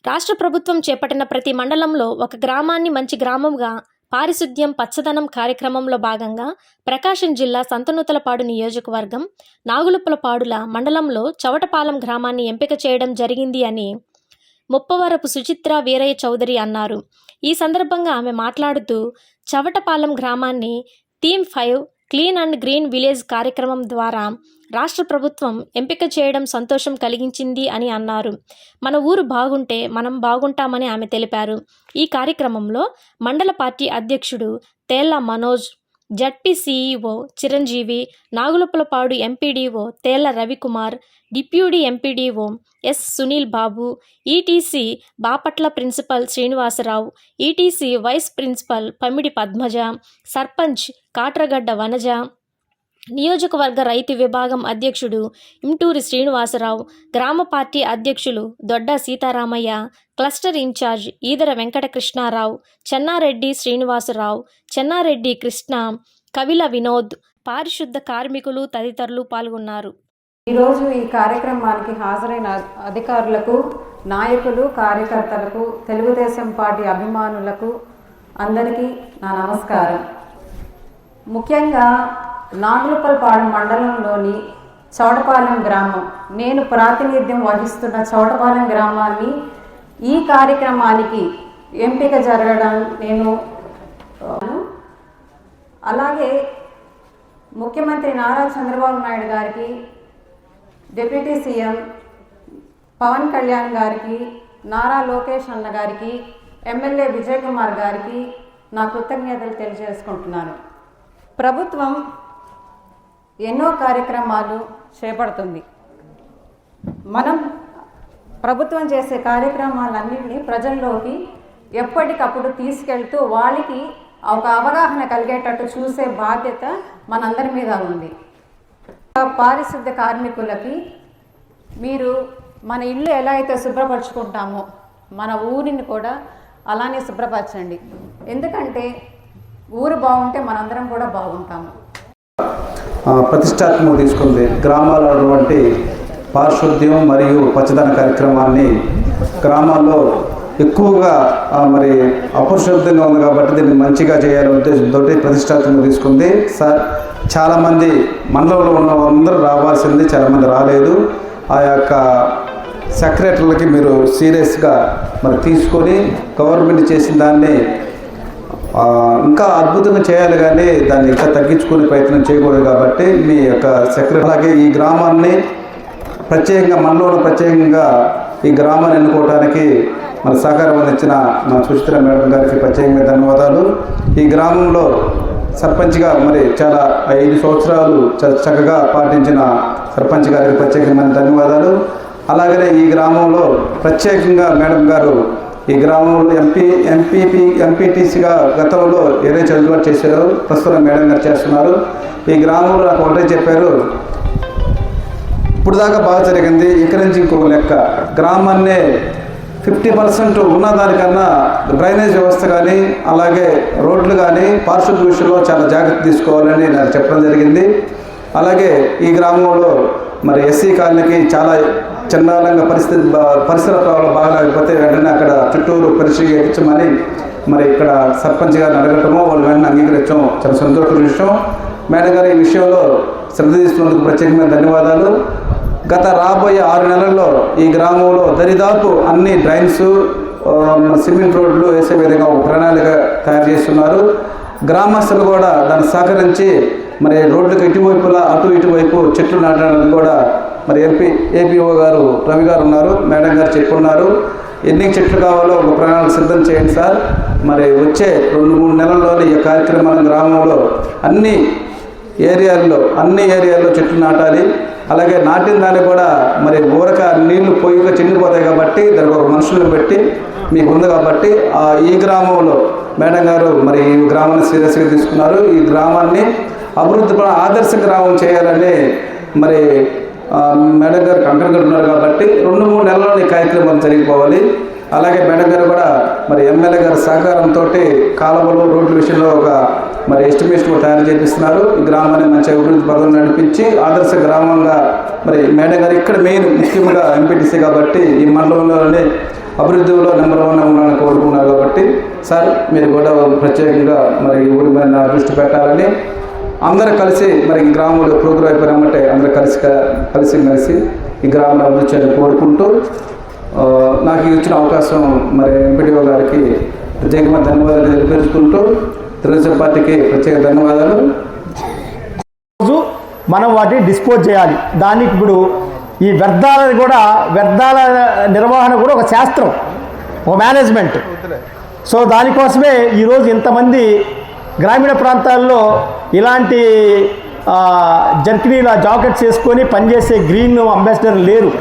రాష్ట్ర ప్రభుత్వం చేపట్టిన ప్రతి మండలంలో ఒక గ్రామాన్ని మంచి గ్రామంగా పారిశుద్ధ్యం పచ్చదనం కార్యక్రమంలో భాగంగా ప్రకాశం జిల్లా సంతనూతలపాడు నియోజకవర్గం నాగులుప్పలపాడుల మండలంలో చవటపాలెం గ్రామాన్ని ఎంపిక చేయడం జరిగింది అని ముప్పవరపు సుచిత్ర వీరయ్య చౌదరి అన్నారు. ఈ సందర్భంగా ఆమె మాట్లాడుతూ చవటపాలెం గ్రామాన్ని theme 5 clean and green village కార్యక్రమం ద్వారా రాష్ట్ర ప్రభుత్వం ఎంపిక చేయడం సంతోషం కలిగించింది అని అన్నారు. మన ఊరు బాగుంటే మనం బాగుంటామని ఆమె తెలిపారు. ఈ కార్యక్రమంలో మండల పార్టీ అధ్యక్షుడు Tella Manoj, ZP CEO Chiranjeevi, Nagulappalapadu MPDO Tella Ravikumar, deputy MPDO S Sunil Babu, ETC Bapatla principal Srinivasarao, ETC vice principal Pamidi Padmaja, sarpanch Katragadda Vanaja, నియోజకవర్గ రైతు విభాగం అధ్యక్షుడు ఇంటూరి శ్రీనివాసరావు, గ్రామ పార్టీ అధ్యక్షులు దొడ్డ సీతారామయ్య, క్లస్టర్ ఇన్ఛార్జ్ ఈదర వెంకటకృష్ణారావు, చెన్నారెడ్డి శ్రీనివాసరావు, చెన్నారెడ్డి కృష్ణ, కవిల వినోద్, పారిశుద్ధ కార్మికులు తదితరులు పాల్గొన్నారు. ఈరోజు ఈ కార్యక్రమానికి హాజరైన అధికారులకు, నాయకులు, కార్యకర్తలకు, తెలుగుదేశం పార్టీ అభిమానులకు అందరికీ నా నమస్కారం. ముఖ్యంగా నాగులుప్పలపాడు మండలంలోని చవటపాలెం గ్రామం, నేను ప్రాతినిధ్యం వహిస్తున్న చవటపాలెం గ్రామాన్ని ఈ కార్యక్రమానికి ఎంపిక జరగడం నేను అలాగే ముఖ్యమంత్రి నారా చంద్రబాబు నాయుడు గారికి, డిప్యూటీ సీఎం పవన్ కళ్యాణ్ గారికి, నారా లోకేష్ అన్న గారికి, ఎమ్మెల్యే విజయ్ కుమార్ గారికి నా కృతజ్ఞతలు తెలియజేసుకుంటున్నాను. ప్రభుత్వం ఎన్నో కార్యక్రమాలు చేపడుతుంది. మనం ప్రభుత్వం చేసే కార్యక్రమాలన్నింటినీ ప్రజల్లోకి ఎప్పటికప్పుడు తీసుకెళ్తూ వాళ్ళకి ఒక అవగాహన కలిగేటట్టు చూసే బాధ్యత మనందరి మీద ఉంది. పారిశుద్ధ కార్మికులకి మీరు మన ఇల్లు ఎలా అయితే శుభ్రపరచుకుంటామో మన ఊరిని కూడా అలానే శుభ్రపరచండి. ఎందుకంటే ఊరు బాగుంటే మనందరం కూడా బాగుంటాము. ప్రతిష్టాత్మకంగా తీసుకుంది. గ్రామాల్లో ఉన్నటువంటి పారిశుద్ధ్యం మరియు పచ్చదన కార్యక్రమాన్ని గ్రామాల్లో ఎక్కువగా మరి అపరిశుద్ధంగా ఉంది కాబట్టి దీన్ని మంచిగా చేయాలనే ఉద్దేశంతో ప్రతిష్టాత్మకంగా తీసుకుంది. సార్ చాలామంది మండలంలో ఉన్న అందరూ రావాల్సింది, చాలామంది రాలేదు. ఆ యొక్క సెక్రటరీలకి మీరు సీరియస్గా మరి తీసుకొని గవర్నమెంట్ చేసిన దాన్ని ఇంకా అద్భుతంగా చేయాలి, కానీ దాన్ని ఇంకా తగ్గించుకునే ప్రయత్నం చేయకూడదు. కాబట్టి మీ యొక్క సెక్రటరీ అలాగే ఈ గ్రామాన్ని ప్రత్యేకంగా మండలంలో ప్రత్యేకంగా ఈ గ్రామాన్ని ఎన్నుకోవడానికి మన సహకారం అందించిన మా సుచిత్ర మేడం గారికి ప్రత్యేకంగా ధన్యవాదాలు. ఈ గ్రామంలో సర్పంచ్గా మరి చాలా 5 సంవత్సరాలు చక్కగా పాటించిన సర్పంచ్ గారికి ప్రత్యేకమైన ధన్యవాదాలు. అలాగనే ఈ గ్రామంలో ప్రత్యేకంగా మేడం గారు ఈ గ్రామంలో ఎంపీటీసీగా గతంలో ఏదైతే చదువుబాటు చేశారో ప్రస్తుతం మేడం గారు చేస్తున్నారు. ఈ గ్రామంలో నాకు ఒకటే చెప్పారు, ఇప్పుడు దాకా బాగా జరిగింది, ఇక్కడి నుంచి ఇంకో లెక్క గ్రామాన్నే 50% ఉన్నదానికన్నా డ్రైనేజ్ వ్యవస్థ కానీ అలాగే రోడ్లు కానీ పారిశుద్ధ్య విషయంలో చాలా జాగ్రత్త తీసుకోవాలని నాకు చెప్పడం జరిగింది. అలాగే ఈ గ్రామంలో మరి ఎస్సీ కాలనీకి చాలా చండాలంగా పరిసర ప్రాబ్లం బాగా లేకపోతే వెంటనే అక్కడ చుట్టూరు పరిశీలించమని మరి ఇక్కడ సర్పంచ్ గారిని అడగటమో వాళ్ళు వెంటనే అంగీకరించడం చాలా సంతోష విషయం. మేడం గారు ఈ విషయంలో శ్రద్ధ తీసుకున్నందుకు ప్రత్యేకమైన ధన్యవాదాలు. గత రాబోయే 6 నెలల్లో ఈ గ్రామంలో దరిదాపు అన్ని డ్రైన్స్, సిమెంట్ రోడ్లు వేసే విధంగా ఒక ప్రణాళిక తయారు చేస్తున్నారు. గ్రామస్తులు కూడా దాన్ని సహకరించి మరి రోడ్లకు ఇటువైపులా అటు ఇటువైపు చెట్లు నాటడానికి కూడా మరి ఏపీఓ గారు రవి గారు ఉన్నారు, మేడం గారు చెప్పున్నారు. ఎన్ని చెట్లు కావాలో ఒక ప్రణాళిక సిద్ధం చేయండి సార్. మరి వచ్చే 2-3 నెలల్లోనే ఈ కార్యక్రమాన్ని గ్రామంలో అన్ని ఏరియాల్లో చెట్లు నాటాలి. అలాగే నాటిన దాన్ని కూడా మరి ఊరక నీళ్లు పోయిగా చెండిపోతాయి కాబట్టి దానికి ఒక మనుషులను పెట్టి మీకు ఉంది కాబట్టి ఈ గ్రామంలో మేడం గారు మరి ఈ గ్రామాన్ని సీరియస్గా తీసుకున్నారు. ఈ గ్రామాన్ని అభివృద్ధి ఆదర్శ గ్రామం చేయాలని మరి మేడం గారు కంకణగా ఉన్నారు కాబట్టి 2-3 నెలల్లో ఈ కార్యక్రమం జరిగిపోవాలి. అలాగే మేడం గారు కూడా మరి ఎమ్మెల్యే గారి సహకారంతో కాలువలు రోడ్ల విషయంలో ఒక మరి ఎస్టిమేషన్ తయారు చేపిస్తున్నారు. ఈ గ్రామాన్ని మంచి అభివృద్ధి పథకం నడిపించి ఆదర్శ గ్రామంగా మరి మేడం గారు ఇక్కడ మెయిన్ ముఖ్యంగా ఎంపీటీసీ కాబట్టి ఈ మండలంలోనే అభివృద్ధిలో నెంబర్ 1 ఉండాలని కోరుకున్నారు. కాబట్టి సార్ మీరు కూడా ప్రత్యేకంగా మరి ఊరి మీద దృష్టి పెట్టాలని అందరూ కలిసి మరి ఈ గ్రామంలో ప్రోగ్రాం అయిపోయినామంటే అందరూ కలిసి ఈ గ్రామంలో అభివృద్ధి చేయాలని కోరుకుంటూ నాకు ఇచ్చిన అవకాశం మరి ఎంపీడీఓ గారికి ప్రత్యేకమైన ధన్యవాదాలు తెలియజేసుకుంటూ తెలుగుదేశం పార్టీకి ప్రత్యేక ధన్యవాదాలు. మనం వాటిని డిస్పోజ్ చేయాలి. దానికి ఇప్పుడు ఈ వ్యర్థాల నిర్వహణ కూడా ఒక శాస్త్రం, ఒక మేనేజ్మెంట్. సో దానికోసమే ఈరోజు ఇంతమంది గ్రామీణ ప్రాంతాల్లో ఇలాంటి జర్కినీల జాకెట్స్ వేసుకొని పనిచేసే గ్రీన్ అంబాసిడర్ లేరు.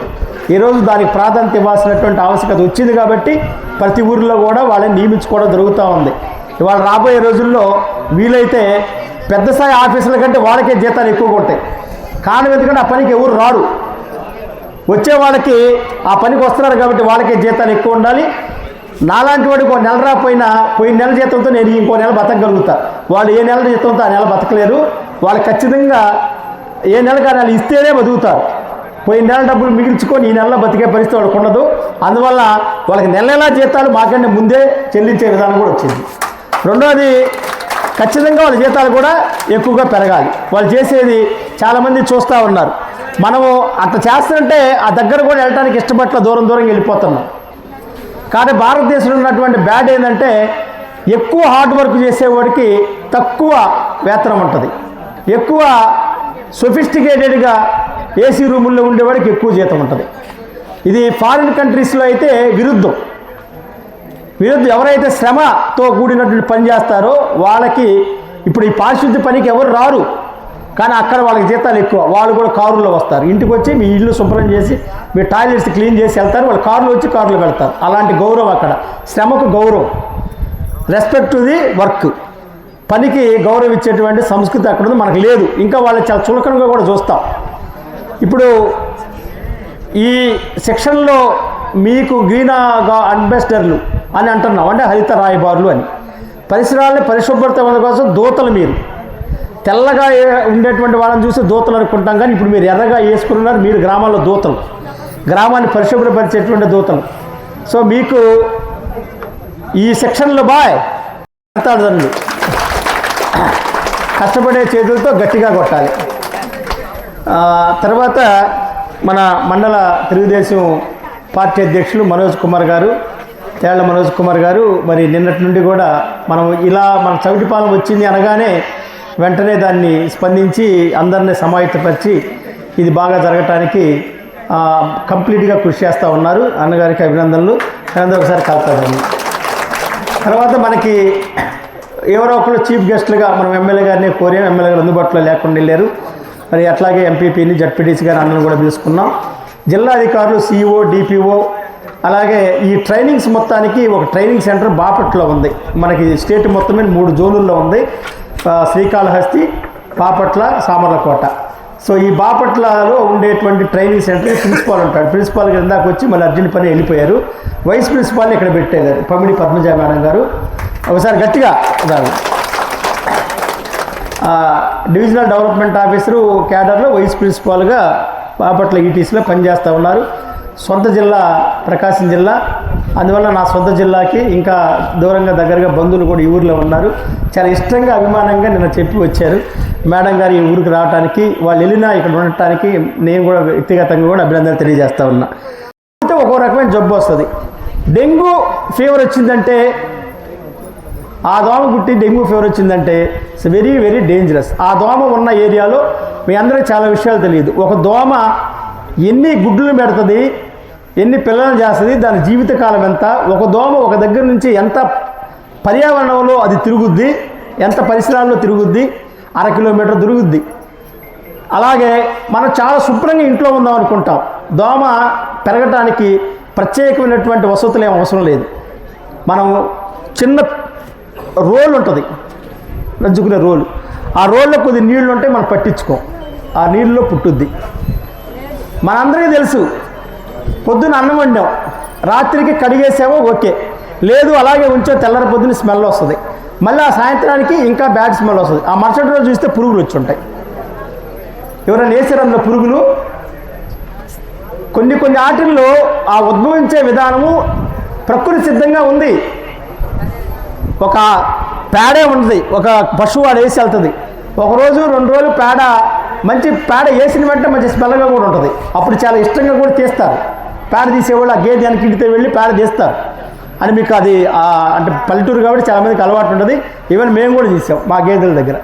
ఈరోజు దానికి ప్రాధాన్యత ఇవ్వాల్సినటువంటి ఆవశ్యకత వచ్చింది కాబట్టి ప్రతి ఊరిలో కూడా వాళ్ళని నియమించుకోవడం జరుగుతూ ఉంది. ఇవాళ రాబోయే రోజుల్లో వీలైతే పెద్ద స్థాయి ఆఫీసుల కంటే వాళ్ళకే జీతాలు ఎక్కువగా ఉంటాయి. కారణం ఎందుకంటే ఆ పనికి ఎవరు రారు, వచ్చే వాళ్ళకి ఆ పనికి వస్తున్నారు కాబట్టి వాళ్ళకే జీతాలు ఎక్కువ ఉండాలి. నాలాంటి వాడికి ఒక నెల రాపోయినా పోయిన నెల జీతంతో నేను ఇంకో నెల బతకగలుగుతా. వాళ్ళు ఏ నెల జీతంతో ఆ నెల బతకలేరు. వాళ్ళు ఖచ్చితంగా ఏ నెలకు ఆ నెల ఇస్తేనే బతుకుతారు. పోయిన నెల డబ్బులు మిగిల్చుకొని ఈ నెలలో బతికే పరిస్థితి వాళ్ళకు ఉండదు. అందువల్ల వాళ్ళకి నెల జీతాలు మాకంటే ముందే చెల్లించే విధానం కూడా వచ్చింది. రెండోది, ఖచ్చితంగా వాళ్ళ జీతాలు కూడా ఎక్కువగా పెరగాలి. వాళ్ళు చేసేది చాలామంది చూస్తూ ఉన్నారు. మనము అంత చేస్తుంటే ఆ దగ్గర కూడా వెళ్ళడానికి ఇష్టపట్ల దూరంగా వెళ్ళిపోతున్నాం. కానీ భారతదేశంలో ఉన్నటువంటి బ్యాడ్ ఏంటంటే ఎక్కువ హార్డ్ వర్క్ చేసేవాడికి తక్కువ వేతనం ఉంటుంది, ఎక్కువ సొఫిస్టికేటెడ్గా ఏసీ రూముల్లో ఉండేవాడికి ఎక్కువ జీతం ఉంటుంది. ఇది ఫారిన్ కంట్రీస్లో అయితే విరుద్ధం. ఎవరైతే శ్రమతో కూడినటువంటి పని చేస్తారో వాళ్ళకి ఇప్పుడు ఈ పారిశుద్ధ్య పనికి ఎవరు రారు, కానీ అక్కడ వాళ్ళకి జీతాలు ఎక్కువ. వాళ్ళు కూడా కారులో వస్తారు, ఇంటికి వచ్చి మీ ఇల్లు శుభ్రం చేసి మీ టాయిలెట్స్ క్లీన్ చేసి వెళ్తారు. వాళ్ళు కారులో వచ్చి కారులో వెళ్తారు. అలాంటి గౌరవం అక్కడ, శ్రమకు గౌరవం, రెస్పెక్ట్ టు ది వర్క్, పనికి గౌరవం ఇచ్చేటువంటి సంస్కృతి అక్కడ ఉంది, మనకు లేదు. ఇంకా వాళ్ళు చాలా చులకనగా కూడా చూస్తాం. ఇప్పుడు ఈ సెక్షన్లో మీకు గ్రీన్ అంబాసిడర్లు అని అంటున్నాం, అంటే హరిత రాయబారులు అని. పరిసరాలని పరిశుభ్రత కోసం దూతలు. మీరు తెల్లగా ఉండేటువంటి వాళ్ళని చూసి దూతలు అనుకుంటాం, కానీ ఇప్పుడు మీరు ఎర్రగా వేసుకున్నారు, మీరు గ్రామాల్లో దూతలు, గ్రామాన్ని పరిశుభ్రపరిచేటువంటి దూతలు. సో మీకు ఈ సెక్షన్లో తల్లిదండ్రులు కష్టపడే చేతులతో గట్టిగా కొట్టాలి. తర్వాత మన మండల తెలుగుదేశం పార్టీ అధ్యక్షులు మనోజ్ కుమార్ గారు, తేళ్ల మనోజ్ కుమార్ గారు, మరి నిన్నటి నుండి కూడా మనం ఇలా మన చవిటిపాలెం వచ్చింది అనగానే వెంటనే దాన్ని స్పందించి అందరినీ సమాయత్తపరిచి ఇది బాగా జరగటానికి కంప్లీట్గా కృషి చేస్తూ ఉన్నారు. అన్నగారికి అభినందనలు. అందరూ ఒకసారి కలుపుతారండి. తర్వాత మనకి ఎవరో ఒకరు చీఫ్ గెస్ట్లుగా మనం ఎమ్మెల్యే గారిని కోరాం. ఎమ్మెల్యే గారు అందుబాటులో లేకుండా వెళ్ళారు. మరి అట్లాగే ఎంపీపీని, జడ్పీటీసీ గారు అందరం కూడా పిలుచుకున్నాం. జిల్లా అధికారులు, సిఇఓ, డిపిఓ, అలాగే ఈ ట్రైనింగ్స్ మొత్తానికి ఒక ట్రైనింగ్ సెంటర్ బాపట్లలో ఉంది. మనకి స్టేట్ మొత్తం మీద 3 జోనుల్లో ఉంది, శ్రీకాళహస్తి, బాపట్ల, సామర్లకోట. సో ఈ బాపట్లలో ఉండేటువంటి ట్రైనింగ్ సెంటర్ ప్రిన్సిపాల్ ఉంటాడు. ప్రిన్సిపాల్ గారు ఇందాక వచ్చి మళ్ళీ అర్జెంట్ పని వెళ్ళిపోయారు. వైస్ ప్రిన్సిపాల్ని ఇక్కడ పెట్టారు, పమిడి పద్మజ మేడం గారు. ఒకసారి గట్టిగా దాన్ని డివిజనల్ డెవలప్మెంట్ ఆఫీసరు క్యాడర్లో వైస్ ప్రిన్సిపాల్గా బాపట్ల ఈటీసీలో పనిచేస్తూ ఉన్నారు. సొంత జిల్లా ప్రకాశం జిల్లా, అందువల్ల నా సొంత జిల్లాకి ఇంకా దూరంగా దగ్గరగా బంధువులు కూడా ఈ ఊరిలో ఉన్నారు. చాలా ఇష్టంగా, అభిమానంగా నిన్న చెప్పి వచ్చారు మేడం గారు ఈ ఊరికి రావడానికి. వాళ్ళు వెళ్ళినా ఇక్కడ ఉండటానికి నేను కూడా వ్యక్తిగతంగా కూడా అభినందనలు తెలియజేస్తూ ఉన్నా. అయితే ఒక్కో రకమైన జబ్బు వస్తుంది. డెంగ్యూ ఫీవర్ వచ్చిందంటే, ఆ దోమ గుట్టి డెంగ్యూ ఫీవర్ వచ్చిందంటే ఇట్స్ వెరీ వెరీ డేంజరస్. ఆ దోమ ఉన్న ఏరియాలో మీ అందరికీ చాలా విషయాలు తెలియదు. ఒక దోమ ఎన్ని గుడ్లు పెడుతుంది, ఎన్ని పిల్లలు చేస్తుంది, దాని జీవితకాలం ఎంత, ఒక దోమ ఒక దగ్గర నుంచి ఎంత పర్యావరణంలో అది తిరుగుద్ది, ఎంత పరిసరాల్లో తిరుగుద్ది, 1/2 కిలోమీటర్ తిరుగుద్ది. అలాగే మనం చాలా శుభ్రంగా ఇంట్లో ఉందాం అనుకుంటాం. దోమ పెరగటానికి ప్రత్యేకమైనటువంటి వసతులు ఏం అవసరం లేదు. మనం చిన్న రోల్ ఉంటుంది, నంచుకునే రోలు, ఆ రోల్లో కొద్ది నీళ్లు ఉంటే మనం పట్టించుకోం, ఆ నీళ్ళలో పుట్టుద్ది. మనందరికీ తెలుసు, పొద్దున్న అన్నం వండాం, రాత్రికి కడిగేసామో ఓకే, లేదు అలాగే ఉంచో తెల్లరి పొద్దున్న స్మెల్ వస్తుంది, మళ్ళీ ఆ సాయంత్రానికి ఇంకా బ్యాడ్ స్మెల్ వస్తుంది. ఆ మరుసటి రోజు చూస్తే పురుగులు వచ్చి ఉంటాయి. ఎవరైనా వేసారు అందులో పురుగులు? కొన్ని ఆటల్లో ఆ ఉద్భవించే విధానము ప్రకృతి సిద్ధంగా ఉంది. ఒక పేడే ఉంటుంది, ఒక పశువు వాడు వేసి వెళ్తుంది. ఒకరోజు 2 రోజులు పేడ, మంచి పేడ వేసిన వెంటనే మంచి స్మెల్గా కూడా ఉంటుంది. అప్పుడు చాలా ఇష్టంగా కూడా తీస్తారు. పేడ తీసేవాళ్ళు ఆ గేదె వెనక్కి ఇంటితో వెళ్ళి పేడ తీస్తారు అని మీకు అది అంటే పల్లెటూరు కాబట్టి చాలామందికి అలవాటు ఉంటుంది. ఈవెన్ మేము కూడా తీసాం మా గేదెల దగ్గర.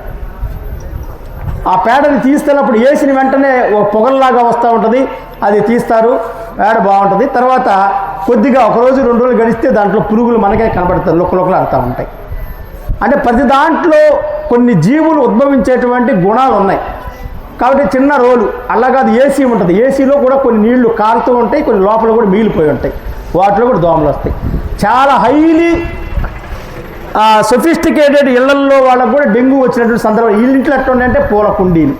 ఆ పేడని తీస్తున్నప్పుడు వేసిన వెంటనే ఒక పొగల్లాగా వస్తూ ఉంటుంది, అది తీస్తారు, పేడ బాగుంటుంది. తర్వాత కొద్దిగా ఒకరోజు 2 రోజులు గడిస్తే దాంట్లో పురుగులు మనకే కనబడతాయి, లొక్కలు ఆడుతూ ఉంటాయి. అంటే ప్రతి దాంట్లో కొన్ని జీవులు ఉద్భవించేటువంటి గుణాలు ఉన్నాయి. కాబట్టి చిన్న రోలు అలాగా అది ఏసీ ఉంటుంది, ఏసీలో కూడా కొన్ని నీళ్లు కారుతూ ఉంటాయి, కొన్ని లోపల కూడా మిగిలిపోయి ఉంటాయి, వాటిలో కూడా దోమలు వస్తాయి. చాలా హైలీ సొఫిస్టికేటెడ్ ఇళ్లల్లో వాళ్ళకు కూడా డెంగ్యూ వచ్చినటువంటి సందర్భం. ఇంట్లో ఎట్లా ఉన్నాయంటే పూల కుండీలు,